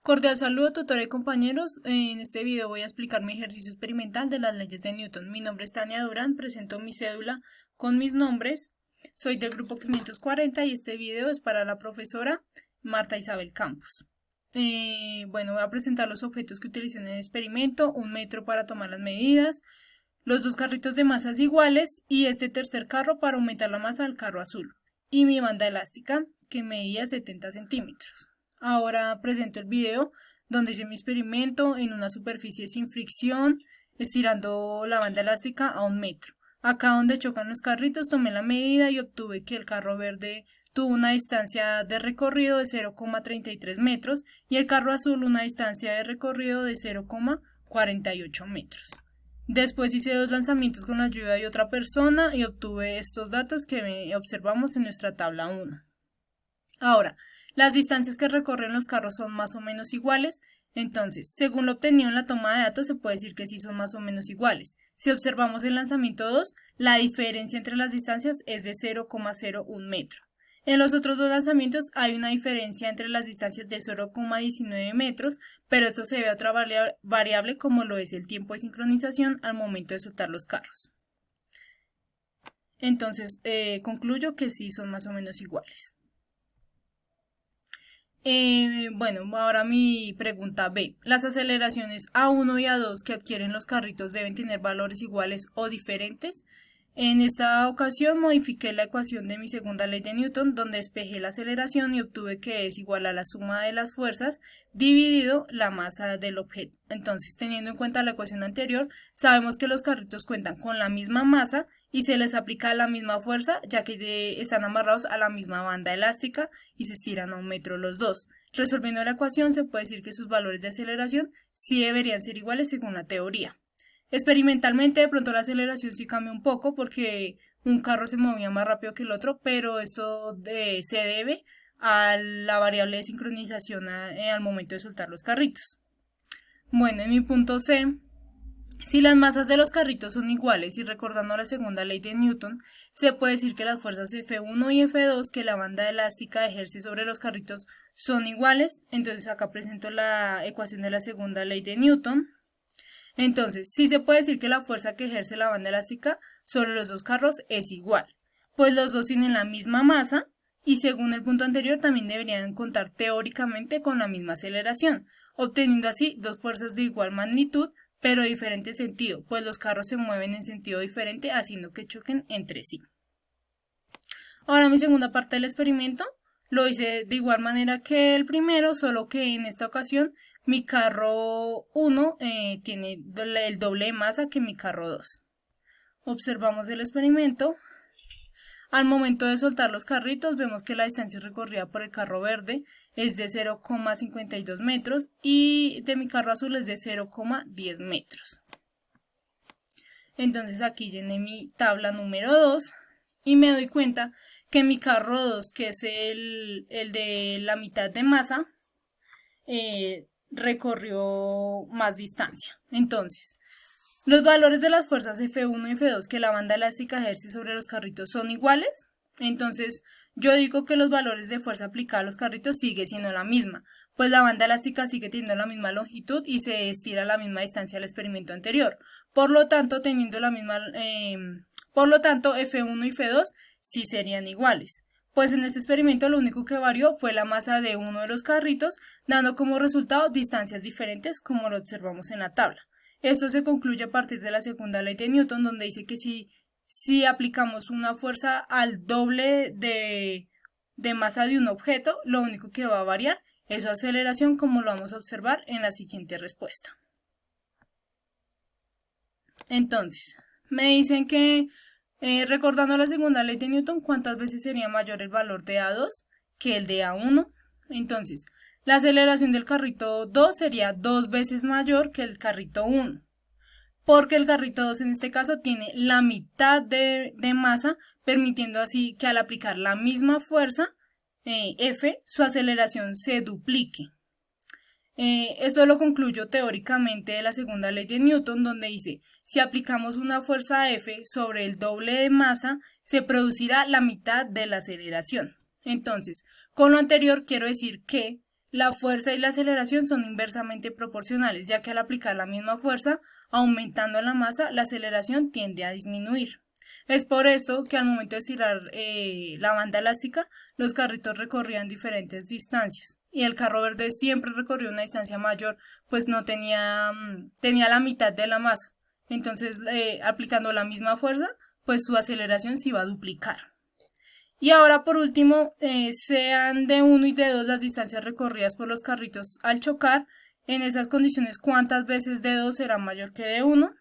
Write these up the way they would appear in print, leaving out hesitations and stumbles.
Cordial saludo, tutora y compañeros. En este video voy a explicar mi ejercicio experimental de las leyes de Newton. Mi nombre es Tania Durán, presento mi cédula con mis nombres. Soy del grupo 540 y este video es para la profesora Marta Isabel Campos. Bueno, voy a presentar los objetos que utilicé en el experimento, un metro para tomar las medidas, los dos carritos de masas iguales y este tercer carro para aumentar la masa del carro azul y mi banda elástica que medía 70 centímetros. Ahora presento el video donde hice mi experimento en una superficie sin fricción, estirando la banda elástica a 1 metro. Acá donde chocan los carritos tomé la medida y obtuve que el carro verde tuvo una distancia de recorrido de 0,33 metros y el carro azul una distancia de recorrido de 0,48 metros. Después hice dos lanzamientos con la ayuda de otra persona y obtuve estos datos que observamos en nuestra tabla 1. Ahora, las distancias que recorren los carros son más o menos iguales, entonces, según lo obtenido en la toma de datos, se puede decir que sí son más o menos iguales. Si observamos el lanzamiento 2, la diferencia entre las distancias es de 0,01 metro. En los otros dos lanzamientos hay una diferencia entre las distancias de 0,19 metros, pero esto se debe a otra variable como lo es el tiempo de sincronización al momento de soltar los carros. Entonces, concluyo que sí son más o menos iguales. Bueno, ahora mi pregunta B. ¿Las aceleraciones A1 y A2 que adquieren los carritos deben tener valores iguales o diferentes? En esta ocasión modifiqué la ecuación de mi segunda ley de Newton, donde despejé la aceleración y obtuve que es igual a la suma de las fuerzas dividido la masa del objeto. Entonces, teniendo en cuenta la ecuación anterior, sabemos que los carritos cuentan con la misma masa y se les aplica la misma fuerza, ya que están amarrados a la misma banda elástica y se estiran a 1 metro los dos. Resolviendo la ecuación, se puede decir que sus valores de aceleración sí deberían ser iguales según la teoría. Experimentalmente, de pronto la aceleración sí cambia un poco porque un carro se movía más rápido que el otro, pero esto se debe a la variable de sincronización al momento de soltar los carritos. Bueno, en mi punto C, si las masas de los carritos son iguales y recordando la segunda ley de Newton, se puede decir que las fuerzas F1 y F2 que la banda elástica ejerce sobre los carritos son iguales. Entonces acá presento la ecuación de la segunda ley de Newton. Entonces, sí se puede decir que la fuerza que ejerce la banda elástica sobre los dos carros es igual, pues los dos tienen la misma masa y según el punto anterior también deberían contar teóricamente con la misma aceleración, obteniendo así dos fuerzas de igual magnitud pero de diferente sentido, pues los carros se mueven en sentido diferente haciendo que choquen entre sí. Ahora mi segunda parte del experimento lo hice de igual manera que el primero, solo que en esta ocasión mi carro 1 tiene el doble de masa que mi carro 2. Observamos el experimento. Al momento de soltar los carritos vemos que la distancia recorrida por el carro verde es de 0,52 metros y de mi carro azul es de 0,10 metros. Entonces aquí llené mi tabla número 2 y me doy cuenta que mi carro 2, que es el de la mitad de masa, recorrió más distancia. Entonces, los valores de las fuerzas F1 y F2 que la banda elástica ejerce sobre los carritos son iguales. Entonces, yo digo que los valores de fuerza aplicada a los carritos sigue siendo la misma, pues la banda elástica sigue teniendo la misma longitud y se estira a la misma distancia al experimento anterior. Por lo tanto, teniendo la misma, F1 y F2 sí serían iguales. Pues en este experimento lo único que varió fue la masa de uno de los carritos, dando como resultado distancias diferentes como lo observamos en la tabla. Esto se concluye a partir de la segunda ley de Newton, donde dice que si aplicamos una fuerza al doble de masa de un objeto, lo único que va a variar es su aceleración, como lo vamos a observar en la siguiente respuesta. Entonces, me dicen que recordando la segunda ley de Newton, ¿cuántas veces sería mayor el valor de A2 que el de A1? Entonces, la aceleración del carrito 2 sería 2 veces mayor que el carrito 1, porque el carrito 2 en este caso tiene la mitad de masa, permitiendo así que al aplicar la misma fuerza, F, su aceleración se duplique. Esto lo concluyo teóricamente de la segunda ley de Newton, donde dice, si aplicamos una fuerza F sobre el doble de masa, se producirá la mitad de la aceleración. Entonces, con lo anterior quiero decir que la fuerza y la aceleración son inversamente proporcionales, ya que al aplicar la misma fuerza, aumentando la masa, la aceleración tiende a disminuir. Es por esto que al momento de estirar la banda elástica, los carritos recorrían diferentes distancias y el carro verde siempre recorrió una distancia mayor, pues no tenía la mitad de la masa. Entonces, aplicando la misma fuerza, pues su aceleración se iba a duplicar. Y ahora por último, sean de 1 y de 2 las distancias recorridas por los carritos al chocar. En esas condiciones, ¿cuántas veces de 2 será mayor que de 1?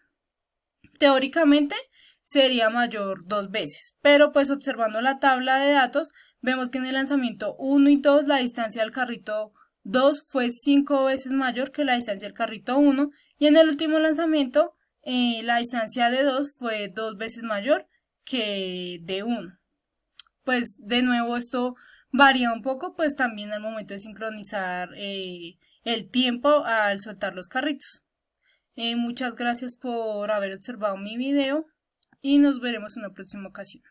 Teóricamente sería mayor 2 veces, pero pues observando la tabla de datos, vemos que en el lanzamiento 1 y 2 la distancia del carrito 2 fue 5 veces mayor que la distancia del carrito 1 y en el último lanzamiento la distancia de 2 fue 2 veces mayor que de 1. Pues de nuevo esto varía un poco, pues también al momento de sincronizar el tiempo al soltar los carritos. Muchas gracias por haber observado mi video y nos veremos en una próxima ocasión.